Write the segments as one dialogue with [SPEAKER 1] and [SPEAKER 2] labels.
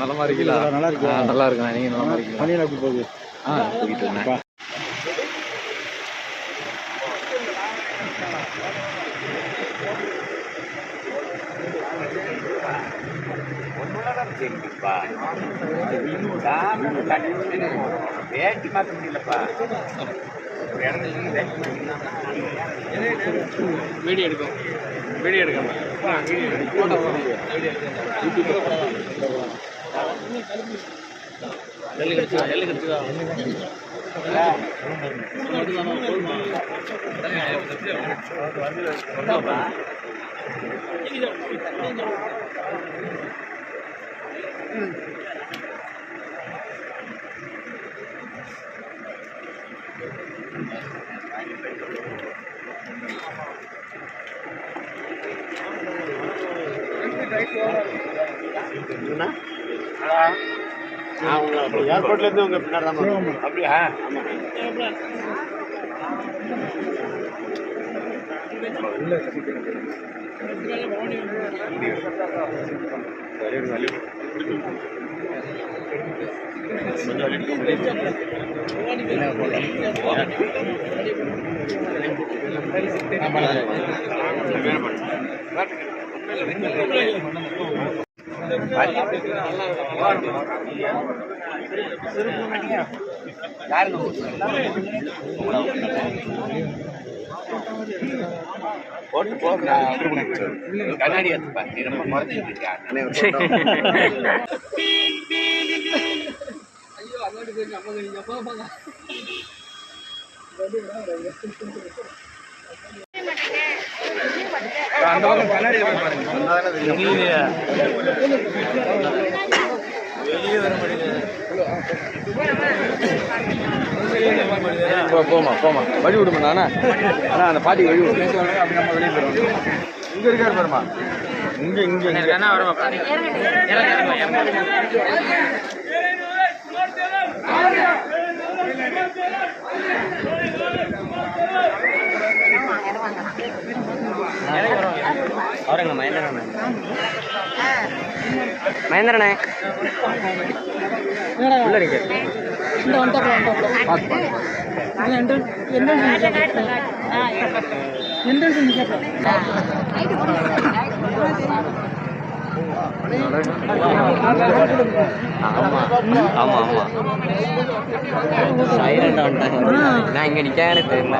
[SPEAKER 1] நல்லமா இருக்கீங்களா? நல்லா இருக்கு. நல்லா இருக்கேன். நீங்க நல்லமா இருக்கீங்களா? பணியில எப்படி போகுது? போயிட்டு இருக்கேன். வேட்டி மாற்ற முடியலப்பா. வீடியோ எடுக்கும். வீடியோ எடுக்கணும். எள்ளு கிடைச்சா எள்ளு கிடைச்சதா ஏர்போர்ட்ல இருந்து உங்க பின்னாடி தான். அப்படியா? போட்டு போக கண்ணாடி எடுத்துப்பா. நீ ரொம்ப மறைச்சிட்டு இருக்கியா? அந்த பக்கம் கண்ணாடி வெளியே வர மாட்டேங்குது. போமா போமா வழி விடுமா நானா? ஆனால் அந்த பாட்டி வழி விடு. அப்படி நம்ம வெளியே போயிடுவோம். இங்கே இருக்காரு பாருமா. இங்கே இங்கே என்ன வருமா? அவருங்க மகேந்திரண்ணே. மகேந்திரண்ணே உள்ள இருக்கு. ஆமா ஆமா சைலண்டா வந்துட்டாங்க. நான் இங்க நிக்கானே தெரியல.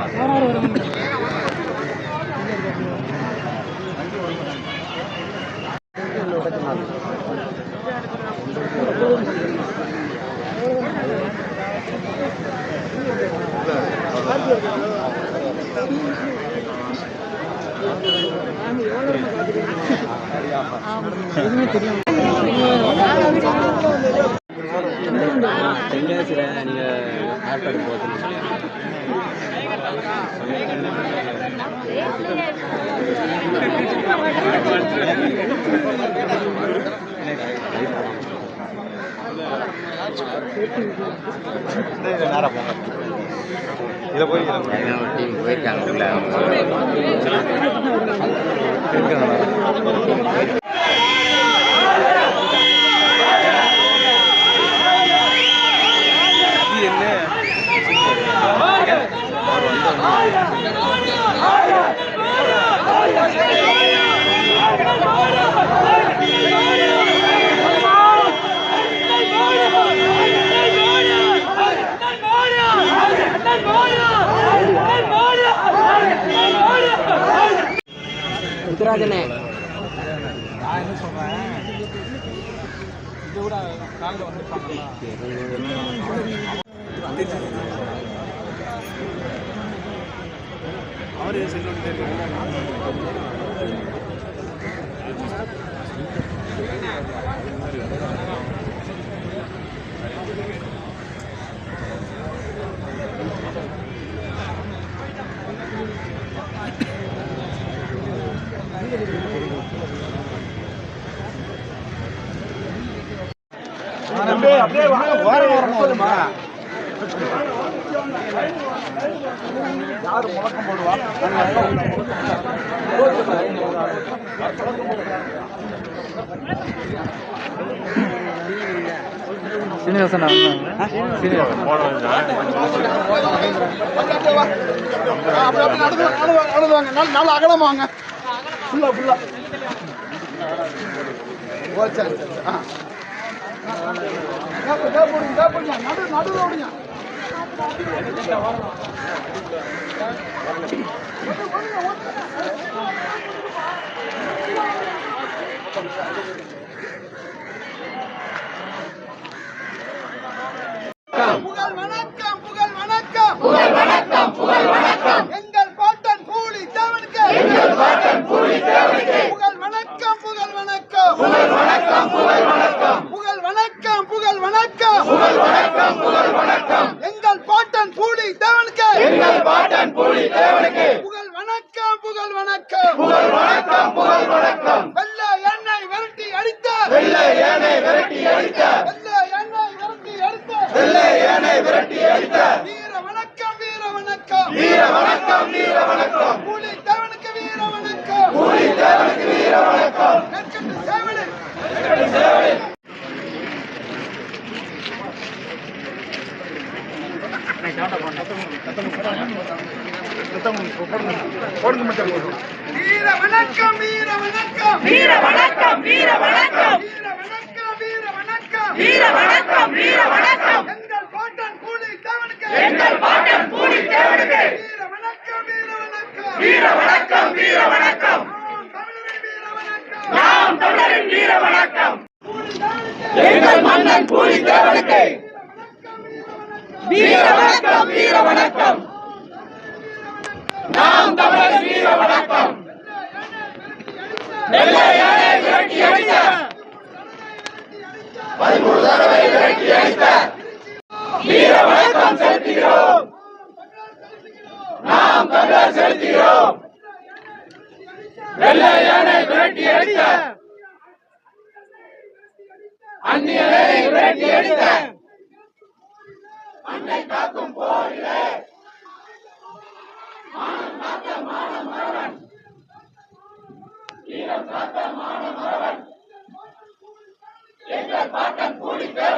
[SPEAKER 1] தென்காசியில் நீங்கள் ஏற்பாடு போகிறீங்க. நேராக போங்க. இதில் போய் டீம் போயிருக்காங்க. முத்துராஜனே நான் என்ன சொல்றேன், இதை விட காலில் வந்து அவரு செல்வன் யாரு முழக்கம் போடுவா?
[SPEAKER 2] சீனிவாசன்
[SPEAKER 3] நல்ல அகலமாங்க ஃபுல்லா ஃபுல்லா சரி நடுவில் விடுங்க புகழ் வணக்கம் புகழ் வணக்கம் புகழ் வணக்கம் புகழ் வணக்கம் எங்கள் பாட்டன் பூலி தேவனுக்கு எங்கள் பாட்டன் பூலி தேவனுக்கு புகழ் வணக்கம் புகழ் வணக்கம் புகழ் வணக்கம் புகழ் வணக்கம் புகழ் வணக்கம் புகழ் வணக்கம் புகழ் வணக்கம் புகழ் வணக்கம் எங்கள் பாட்டன் பூலி தேவனுக்கு எங்கள் பாட்டன் பூலி தேவனுக்கு புகழ் வணக்கம் புகழ் வணக்கம் புகழ் வணக்கம் புகழ் வணக்கம் வெள்ளை எண்ணெய் விரட்டி அடித்த வெள்ளை எண்ணெய் விரட்டி அடித்த வெள்ளை எண்ணெய் விரட்டி அடித்த வீர வணக்கம் வீர வணக்கம் வீர வணக்கம் வீர வணக்கம் பூலி தேவனுக்கு வீர வணக்கம் பூலி தேவனுக்கு வீர வணக்கம் நெற்கட்டு சேவலே நெற்கட்டு சேவலே வீர வணக்கம் வீர வணக்கம் வீர வணக்கம் வீர வணக்கம் வீர வணக்கம் வீர வணக்கம் வீர வணக்கம் எங்கள் பாட்டன் பூலி தேவனுக்கு எங்கள் பாட்டன் பூலி தேவனுக்கு வீர வணக்கம் வீர வணக்கம் வீர வணக்கம் வீர வணக்கம் நாம் தமிழரின் வீர வணக்கம் எங்கள் மன்னன் பூலி தேவனுக்கு வீர வணக்கம் வீர வணக்கம் நாம் தமிழரின் வீர வணக்கம் வெள்ளை யானை விரட்டி அடித்த 13 தடவை விரட்டி அடித்த வீர வணக்கம் செலுத்துகிறோம் நாம் தமிழர் செலுத்துகிறோம் வெள்ளை யானை விரட்டி அடித்த அந்நியனை விரட்டி அடித்த அன்னை காக்கும் போரிலே மானம் காத்த மானமரவன் வீரம் காத்த மானமரவன் எங்கள் பாட்டன் பூலி தேவன்